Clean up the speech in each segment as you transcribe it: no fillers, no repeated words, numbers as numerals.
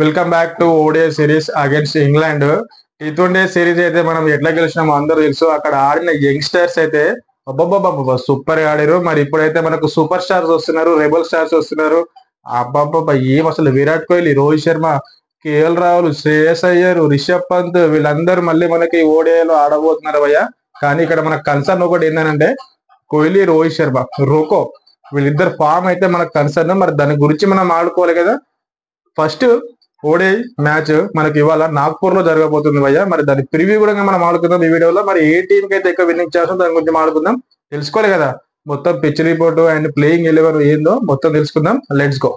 Welcome back to ODI series against England. T20 series అయితే మనం ఎట్లా గెలిచినామో అందరూ తెలుసు. అక్కడ ఆడిన యంగ్స్టర్స్ అయితే అబ్బబ్బబ్బబ్బ సూపర్ గా ఆడారు. మరి ఇప్పుడైతే మనకు సూపర్ స్టార్స్ వస్తున్నారు, రెబల్ స్టార్స్ వస్తున్నారు. అబ్బబ్బబ్బ ఏం అసలు విరాట్ కోహ్లీ, రోహిత్ శర్మ, కేఎల్ రాహుల్, శ్రేయస్ అయ్యర్, రిషబ్ పంత్ వీళ్ళందరూ మళ్ళీ మనకి ఓడిఐలో ఆడబోతున్నారు భయ్య. కానీ ఇక్కడ మనకు కన్సర్న్ ఒకటి ఏంటంటే కోహ్లీ, రోహిత్ శర్మ, రోకో వీళ్ళిద్దరు ఫామ్ అయితే మనకు కన్సర్న్. మరి దాని గురించి మనం ఆడుకోవాలి కదా. ఫస్ట్ ఓడిఐ మ్యాచ్ మనకి ఇవాళ నాగ్పూర్ లో జరగబోతుంది భయ్య. మరి దాని ప్రివ్యూ కూడా మనం ఆడుకుందాం ఈ వీడియోలో. మరి ఏ టీం కి అయితే ఎక్కువ విన్నింగ్ చేస్తుందో దాని గురించి ఆడుకుందాం. తెలుసుకోవాలి కదా మొత్తం పిచ్ రిపోర్ట్ అండ్ ప్లేయింగ్ 11 ఏందో మొత్తం తెలుసుకుందాం. Let's go.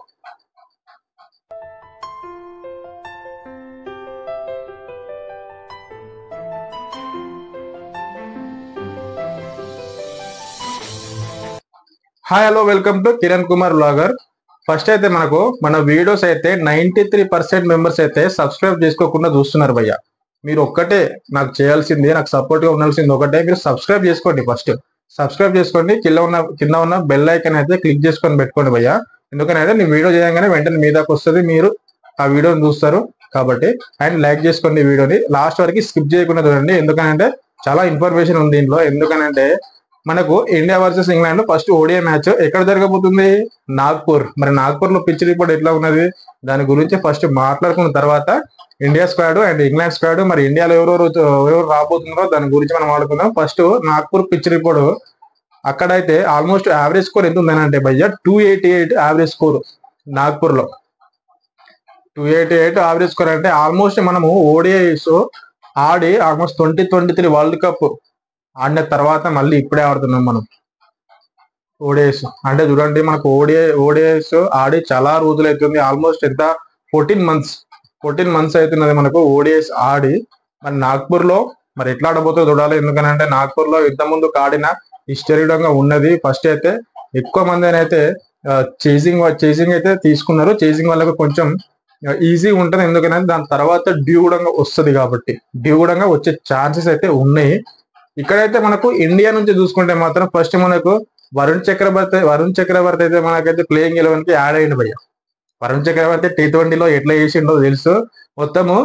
Hi hello welcome to Kiran Kumar vlogger. First అయితే మన వీడియోస్ అయితే 93% మెంబర్స్ అయితే సబ్స్క్రైబ్ చేసుకోకుండా చూస్తున్నారు భయ్య. మీరు ఒక్కటే నాకు చేయాల్సింది, నాకు సపోర్ట్ గా ఉండాల్సింది ఒకటే, మీరు సబ్స్క్రైబ్ చేసుకోండి. ఫస్ట్ సబ్స్క్రైబ్ చేసుకోండి. కింద ఉన్న బెల్ ఐకన్ అయితే క్లిక్ చేసుకొని పెట్టుకోండి భయ్య. ఎందుకనైతే నేను వీడియో చేయగానే వెంటనే మీ దాకా వస్తుంది, మీరు ఆ వీడియోని చూస్తారు కాబట్టి. అండ్ లైక్ చేసుకోండి వీడియోని, లాస్ట్ వరకు స్కిప్ చేయకుండా చూడండి. ఎందుకనంటే చాలా ఇన్ఫర్మేషన్ ఉంది దీంట్లో. ఎందుకనంటే మనకు India versus England first ODI match ఎక్కడ జరగబోతుంది? నాగ్పూర్. మరి నాగ్పూర్ లో పిచ్ రిపోర్ట్ ఎట్లా ఉన్నది దాని గురించి ఫస్ట్ మాట్లాడుకున్న తర్వాత India squad and England squad, మరి ఇండియాలో ఎవరెవరు రాబోతున్నారో దాని గురించి మనం ఆడుకుందాం. First Nagpur pitch report. అక్కడైతే ఆల్మోస్ట్ యావరేజ్ స్కోర్ ఎంత ఉందని భయ్య 288 యావరేజ్ స్కోర్ నాగ్పూర్ లో. 288 యావరేజ్ స్కోర్ అంటే ఆల్మోస్ట్ మనము ఓడిఐస్ ఆడి ఆల్మోస్ట్ 2023 వరల్డ్ కప్ ఆడిన తర్వాత మళ్ళీ ఇప్పుడే ఆడుతున్నాం మనం ఓడిఐస్. అంటే చూడండి మనకు ఓడిఐస్ ఆడి చాలా రోజులు అవుతుంది. ఆల్మోస్ట్ ఎంత 14 మంత్స్ అవుతున్నది మనకు ఓడిఐస్ ఆడి. మరి నాగ్పూర్ లో మరి ఎట్లా ఆడబోతుందో చూడాలి. ఎందుకంటే నాగ్పూర్ లో ఇంత ముందు ఆడిన హిస్టరీ ఉన్నది. ఫస్ట్ అయితే ఎక్కువ మంది అయితే చేసింగ్ అయితే తీసుకున్నారు. చేసింగ్ వాళ్ళకు కొంచెం ఈజీ ఉంటుంది. ఎందుకంటే దాని తర్వాత డ్యూ కూడా వస్తుంది కాబట్టి డ్యూ కూడా వచ్చే ఛాన్సెస్ అయితే ఉన్నాయి. ఇక్కడైతే మనకు ఇండియా నుంచి చూసుకుంటే మాత్రం ఫస్ట్ మనకు వరుణ్ చక్రవర్తి అయితే మనకైతే ప్లేయింగ్ 11 కి యాడ్ అయ్యింది భయ్య. వరుణ్ చక్రవర్తి T20 లో ఎట్లా చేసిండో తెలుసు. మొత్తము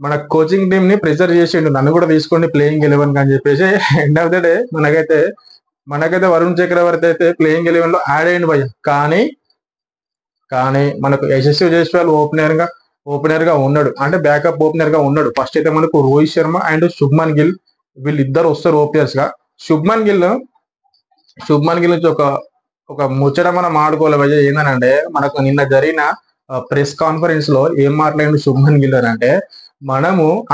మన కోచింగ్ టీమ్ ని ప్రెజర్ చేసిండు, నన్ను కూడా తీసుకోండి ప్లేయింగ్ 11 అని చెప్పేసి. ఎండ్ ఆఫ్ ద డే మనకైతే వరుణ్ చక్రవర్తి అయితే ప్లేయింగ్ 11 లో యాడ్ అయ్యింది భయ్య. కానీ మనకు యశస్వి జైస్వాల్ ఓపెనర్ గా ఉన్నాడు, అంటే బ్యాకప్ ఓపెనర్ గా ఉన్నాడు. ఫస్ట్ అయితే మనకు రోహిత్ శర్మ అండ్ శుభ్మన్ గిల్ వీళ్ళిద్దరు వస్తారు ఓపెనర్స్ గా. శుభ్మన్ గిల్ నుంచి ఒక ముచ్చట మనం ఆడుకోవాలి భయ్య. ఏంటంటే మనకు నిన్న జరిగిన ప్రెస్ కాన్ఫరెన్స్ లో ఏం మాట్లాడిండు శుభ్మన్ గిల్ అని అంటే,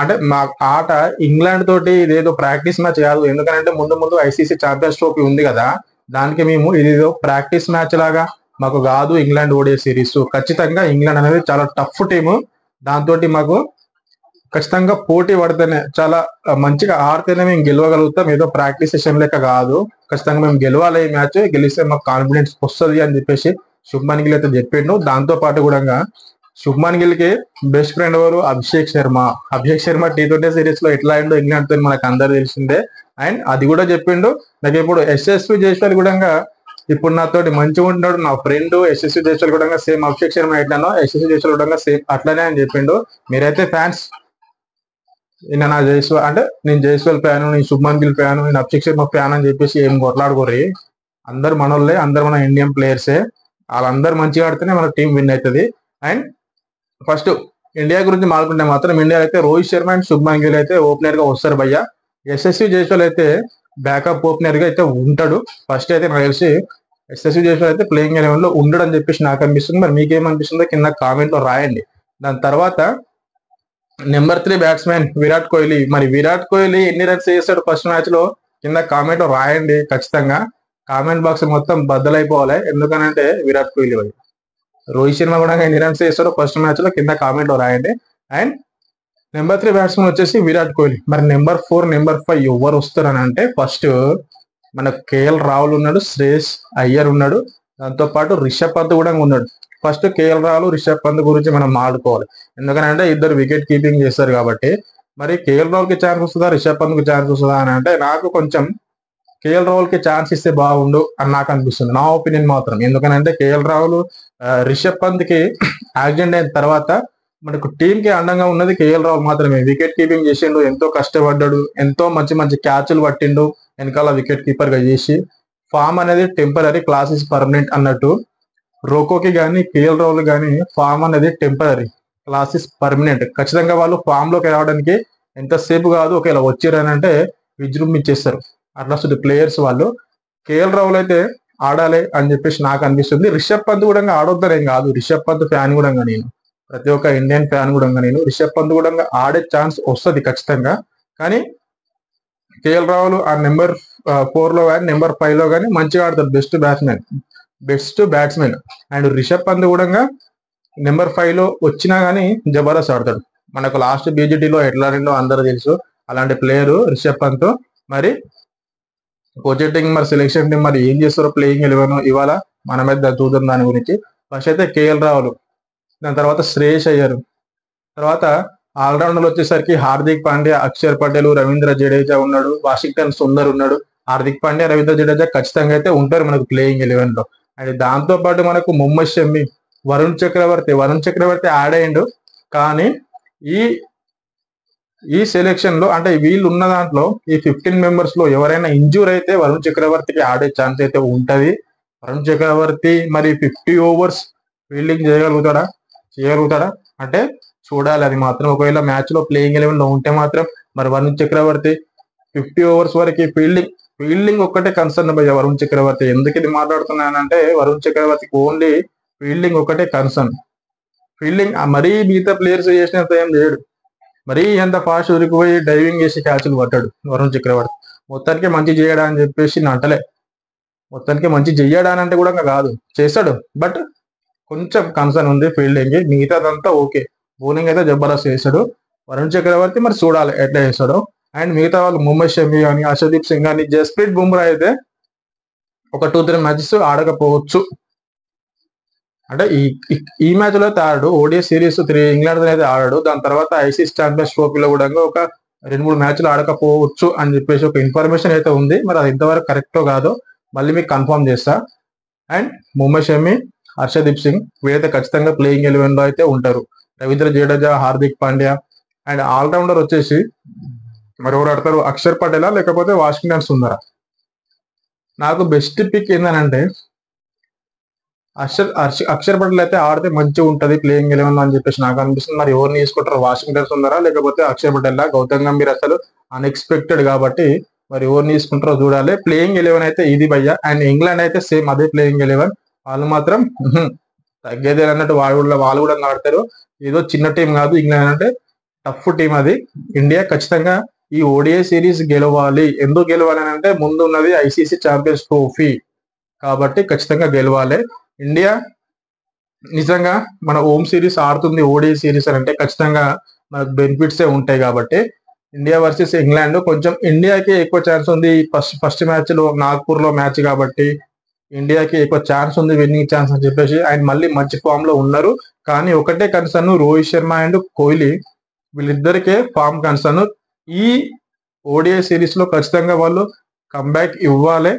అంటే మా ఆట ఇంగ్లాండ్ తోటి ఇదేదో ప్రాక్టీస్ మ్యాచ్ కాదు. ఎందుకంటే ముందు ఐసీసీ ఛాంపియన్స్ ట్రోఫీ ఉంది కదా, దానికి మేము ఇదేదో ప్రాక్టీస్ మ్యాచ్ లాగా మాకు కాదు ఇంగ్లాండ్ ఓడిఐ సిరీస్. ఖచ్చితంగా ఇంగ్లాండ్ అనేది చాలా టఫ్ టీము, దాంతో మాకు ఖచ్చితంగా పోటీ పడితేనే చాలా మంచిగా ఆడితేనే మేము గెలవగలుగుతాం, ఏదో ప్రాక్టీస్ సెషన్ లెక్క కాదు. ఖచ్చితంగా మేము గెలవాలి, ఈ మ్యాచ్ గెలిస్తే మాకు కాన్ఫిడెన్స్ వస్తుంది అని చెప్పేసి శుభ్మన్ గిల్ అయితే చెప్పిండు. దాంతో పాటు కూడా శుభ్మన్ గిల్ కి బెస్ట్ ఫ్రెండ్ ఎవరు? అభిషేక్ శర్మ T20 సిరీస్ లో ఎట్లా అయిందో ఇంగ్లాండ్ తో మనకు అందరు తెలిసిందే. అండ్ అది కూడా చెప్పిండు. నాకు ఇప్పుడు యశస్వి జైస్వాల్ కూడా ఇప్పుడు నాతోటి మంచిగా ఉంటున్నాడు, నా ఫ్రెండ్ యశస్వి జైస్వాల్ కూడా సేమ్ అభిషేక్ శర్మ ఎట్లానో యశస్వి జైస్వాల్ కూడా సేమ్ అట్లానే అని చెప్పిండు. మీరైతే ఫ్యాన్స్ నా జైస్వాల్ అంటే నేను జైస్వాల్ ఫ్యాను, నేను శుభ్మన్ గిల్ ఫ్యాను, నేను అభిషేక్ శర్మ ఫ్యాన్ అని చెప్పేసి ఏం కొట్లాడుకోర్రి. అందరు మనోళ్ళే, అందరు మన ఇండియన్ ప్లేయర్సే. వాళ్ళందరూ మంచిగా ఆడితేనే మన టీం విన్ అవుతుంది. అండ్ ఫస్ట్ ఇండియా గురించి మాట్లాడుకుంటే మాత్రం ఇండియా అయితే రోహిత్ శర్మ అండ్ శుభ్మన్ గిల్ అయితే ఓపెనర్ గా వస్తారు భయ్య. యశస్వి జైస్వాల్ అయితే బ్యాకప్ ఓపెనర్ గా అయితే ఉంటాడు. ఫస్ట్ అయితే నాకు తెలిసి యశస్వి జైస్వాల్ అయితే ప్లేయింగ్ 11 లో ఉండడు అని చెప్పేసి నాకు అనిపిస్తుంది. మరి మీకేమనిపిస్తుందో కింద కామెంట్ లో రాయండి. దాని తర్వాత నెంబర్ 3 బ్యాట్స్మెన్ విరాట్ కోహ్లీ. మరి విరాట్ కోహ్లీ ఎన్ని రన్స్ చేస్తాడు ఫస్ట్ మ్యాచ్ లో కింద కామెంట్ లో రాయండి. ఖచ్చితంగా కామెంట్ బాక్స్ మొత్తం బద్దలైపోవాలి. ఎందుకనంటే విరాట్ కోహ్లీ భయ్య. రోహిత్ శర్మ కూడా ఎన్ని రన్స్ చేస్తాడో ఫస్ట్ మ్యాచ్ లో కింద కామెంట్ లో రాయండి. అండ్ నెంబర్ 3 బ్యాట్స్మెన్ వచ్చేసి విరాట్ కోహ్లీ. మరి నెంబర్ 4 నెంబర్ 5 ఎవరు వస్తారని అంటే ఫస్ట్ మనకు కేఎల్ రాహుల్ ఉన్నాడు, శ్రేయస్ అయ్యర్ ఉన్నాడు, దాంతో పాటు రిషబ్ పంత్ కూడా ఉన్నాడు. ఫస్ట్ కేఎల్ రాహుల్, రిషబ్ పంత్ గురించి మనం ఆడుకోవాలి. ఎందుకంటే ఇద్దరు వికెట్ కీపింగ్ చేస్తారు కాబట్టి. మరి కేఎల్ రాహుల్ కి ఛాన్స్ వస్తుందా, రిషబ్ పంత్ కి ఛాన్స్ వస్తుందా అని అంటే నాకు కొంచెం కేఎల్ రాహుల్ కి ఛాన్స్ ఇస్తే బాగుండు అని నాకు అనిపిస్తుంది, నా ఒపీనియన్ మాత్రం. ఎందుకనంటే కేఎల్ రాహుల్ రిషబ్ పంత్ కి యాక్సిడెంట్ అయిన తర్వాత మనకు టీం కి అండంగా ఉన్నది కేఎల్ రాహుల్ మాత్రమే. వికెట్ కీపింగ్ చేసిండు, ఎంతో కష్టపడ్డాడు, ఎంతో మంచి మంచి క్యాచ్లు పట్టిండు వెనకాల వికెట్ కీపర్ గా చేసి. ఫామ్ అనేది టెంపరీ, క్లాస్ ఇస్ పర్మనెంట్ అన్నట్టు రోకోకి కానీ కేఎల్ రాహుల్ కానీ ఫామ్ అనేది టెంపరీ, క్లాస్ ఇస్ పర్మనెంట్. ఖచ్చితంగా వాళ్ళు ఫామ్ లోకి రావడానికి ఎంతసేపు కాదు, ఒకవేళ వచ్చారనంటే విజృంభించేస్తారు. అట్లా ప్లేయర్స్ వాళ్ళు. కేఎల్ రాహుల్ అయితే ఆడాలి అని చెప్పేసి నాకు అనిపిస్తుంది. రిషబ్ పంత్ కూడా ఆడొద్దనేం కాదు, రిషబ్ పంత్ ఫ్యాన్ కూడా నేను, ప్రతి ఒక్క ఇండియన్ ఫ్యాన్ కూడా నేను. రిషబ్ పంత్ కూడా ఆడే ఛాన్స్ వస్తుంది ఖచ్చితంగా. కానీ కేఎల్ రాహుల్ ఆ నెంబర్ 4 లో కానీ నెంబర్ 5 లో కానీ మంచిగా ఆడతాడు, best batsmen. And Rishabh Pant కూడా నెంబర్ 5 లో వచ్చినా గానీ జబర్దస్త్ ఆడతాడు. మనకు లాస్ట్ బీజేటీలో ఎట్లా ఆడిండో అందరూ తెలుసు. అలాంటి ప్లేయర్ రిషబ్ పంత్. మరి కోచింగ్ మరి సెలెక్షన్ టీం మరి ఏం చేస్తారో ప్లేయింగ్ 11 ఇవాళ మనమైతే చూద్దాం దాని గురించి. ఫస్ట్ అయితే కేఎల్ రాహుల్, దాని తర్వాత శ్రేయస్ అయ్యర్, తర్వాత ఆల్రౌండర్ వచ్చేసరికి హార్దిక్ పాండ్యా, అక్షర్ పటేల్, రవీంద్ర జడేజా ఉన్నాడు, వాషింగ్టన్ సుందర్ ఉన్నాడు. హార్దిక్ పాండ్యా, రవీంద్ర జడేజా ఖచ్చితంగా అయితే ఉంటారు మనకు ప్లేయింగ్ 11 లో. అండ్ దాంతో పాటు మనకు మొహమ్మద్ షమి, వరుణ్ చక్రవర్తి ఆడేయండు. కానీ ఈ సెలెక్షన్ లో అంటే వీళ్ళు ఉన్న దాంట్లో ఈ 15 మెంబర్స్ లో ఎవరైనా ఇంజూర్ అయితే వరుణ్ చక్రవర్తికి ఆడే ఛాన్స్ అయితే ఉంటది. వరుణ్ చక్రవర్తి మరి 50 ఓవర్స్ ఫీల్డింగ్ చేయగలుగుతాడా అంటే చూడాలి అది మాత్రం. ఒకవేళ మ్యాచ్ లో ప్లేయింగ్ 11 లో ఉంటే మాత్రం మరి వరుణ్ చక్రవర్తి 50 ఓవర్స్ వరకు ఫీల్డింగ్ ఒక్కటే కన్సర్న్ భయ్య. వరుణ్ చక్రవర్తి ఎందుకు ఇది మాట్లాడుతున్నానంటే వరుణ్ చక్రవర్తికి ఓన్లీ ఫీల్డింగ్ ఒకటే కన్సర్న్. ఫీల్డింగ్ మరీ మిగతా ప్లేయర్స్ చేసినంత ఏం చేయడు. మరీ ఎంత ఫాస్ట్ ఉరికిపోయి డైవింగ్ చేసి క్యాచ్లు పట్టాడు వరుణ్ చక్రవర్తి. మొత్తానికి మంచి చేయడా అని చెప్పేసి అంటలే, మొత్తానికి మంచి చెయ్యడా అంటే కూడా కాదు, చేస్తాడు. బట్ కొంచెం కన్సర్న్ ఉంది ఫీల్డింగ్. మిగతాదంతా ఓకే, బౌలింగ్ అయితే జబర్దస్త్ చేస్తాడు వరుణ్ చక్రవర్తి. మరి చూడాలి ఎట్లా చేస్తాడో. అండ్ మిగతా వాళ్ళు మొహమ్మద్ షమి కానీ, హర్షదీప్ సింగ్ కానీ, జస్ప్రీత్ బుమ్రా అయితే ఒక 2-3 మ్యాచెస్ ఆడకపోవచ్చు. అంటే ఈ మ్యాచ్ లో అయితే ఆడాడు. ఓడిఐ సిరీస్ 3 ఇంగ్లాండ్ అయితే ఆడాడు. దాని తర్వాత ఐసీసీ ఛాంపియన్స్ ట్రోఫీలో కూడా ఒక 2-3 మ్యాచ్లు ఆడకపోవచ్చు అని చెప్పేసి ఒక ఇన్ఫర్మేషన్ అయితే ఉంది. మరి అది ఇంతవరకు కరెక్టో కాదో మళ్ళీ మీకు కన్ఫర్మ్ చేస్తా. అండ్ మొహమ్మద్ షమి, హర్షదీప్ సింగ్ వీరైతే ఖచ్చితంగా ప్లేయింగ్ 11 లో అయితే ఉంటారు. రవీంద్ర జడేజా, హార్దిక్ పాండ్యా. అండ్ ఆల్రౌండర్ వచ్చేసి మరి ఎవరు ఆడతారు, అక్షర్ పటేలా లేకపోతే వాషింగ్టన్ సుందరా. నాకు బెస్ట్ పిక్ ఏంటంటే అక్షర్ పటేల్ అయితే ఆడితే మంచిగా ఉంటది ప్లేయింగ్ 11 లో అని చెప్పేసి నాకు అనిపిస్తుంది. మరి ఎవరిని తీసుకుంటారు, వాషింగ్టన్ సుందరా లేకపోతే అక్షర్ పటేల్? గౌతమ్ గంభీర్ అసలు అన్ఎక్స్పెక్టెడ్ కాబట్టి మరి ఎవరిని తీసుకుంటారో చూడాలి. ప్లేయింగ్ 11 అయితే ఇది భయ్య. అండ్ ఇంగ్లాండ్ అయితే సేమ్ అదే ప్లేయింగ్ 11. వాళ్ళు మాత్రం తగ్గేదే అన్నట్టు వాళ్ళు కూడా ఆడతారు. ఏదో చిన్న టీం కాదు ఇంగ్లాండ్ అంటే, టఫ్ టీం అది. ఇండియా ఖచ్చితంగా ఈ ఓడిఐ సిరీస్ గెలవాలి. ఎందుకు గెలవాలి అని అంటే ముందు ఉన్నది ఐసీసీ ఛాంపియన్స్ ట్రోఫీ కాబట్టి ఖచ్చితంగా గెలవాలి. ఇండియా నిజంగా మన హోమ్ సిరీస్ ఆడుతుంది ఓడిఐ సిరీస్ అని అంటే ఖచ్చితంగా మనకు బెనిఫిట్సే ఉంటాయి. కాబట్టి ఇండియా వర్సెస్ ఇంగ్లాండ్ కొంచెం ఇండియాకి ఎక్కువ ఛాన్స్ ఉంది. ఫస్ట్ మ్యాచ్ లో నాగ్పూర్ లో మ్యాచ్ కాబట్టి ఇండియాకి ఎక్కువ ఛాన్స్ ఉంది, విన్నింగ్ ఛాన్స్ అని చెప్పేసి. అండ్ మళ్ళీ మంచి ఫామ్ లో ఉన్నారు. కానీ ఒకటే కన్సర్న్, రోహిత్ శర్మ అండ్ కోహ్లీ వీళ్ళిద్దరికే ఫామ్ కన్సర్న్. ఈ ఓడిఐ సిరీస్ లో ఖచ్చితంగా వాళ్ళు కంబ్యాక్ ఇవ్వాలి,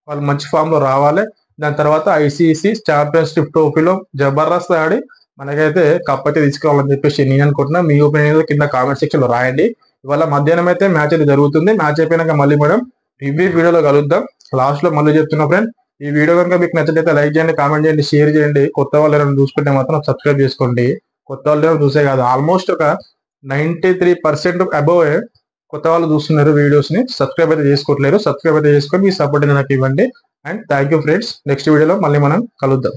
వాళ్ళు మంచి ఫామ్ లో రావాలి. దాని తర్వాత ఐసీసీ ఛాంపియన్షిప్ ట్రోఫీలో జబర్దస్త్ ఆడి మనకైతే కప్ అయితే తీసుకోవాలని చెప్పేసి నేను అనుకుంటున్నా. మీ ఒపీనియన్ కింద కామెంట్ సెక్షన్ లో రాయండి. ఇవాళ మధ్యాహ్నం అయితే మ్యాచ్ అయితే జరుగుతుంది. మ్యాచ్ అయిపోయినాక మళ్ళీ మనం రివ్యూ వీడియోలో కలుద్దాం. లాస్ట్ లో మళ్ళీ చెప్తున్నా ఫ్రెండ్, ఈ వీడియో కనుక మీకు నచ్చినట్లయితే లైక్ చేయండి, కామెంట్ చేయండి, షేర్ చేయండి. కొత్త వాళ్ళు ఎవరైనా చూసుకుంటే మాత్రం సబ్స్క్రైబ్ చేసుకోండి. కొత్త వాళ్ళు చూసే కాదు, ఆల్మోస్ట్ ఒక 93% అబోవ్ కొత్త వాళ్ళు చూస్తున్నారు వీడియోస్ ని. సబ్స్క్రైబ్ అయితే చేసుకోవట్లేరు. సబ్స్క్రైబ్ అయితే చేసుకొని మీ సపోర్ట్ నాకు ఇవ్వండి. And thank you friends. Next వీడియోలో మళ్ళీ మనం కలుద్దాం.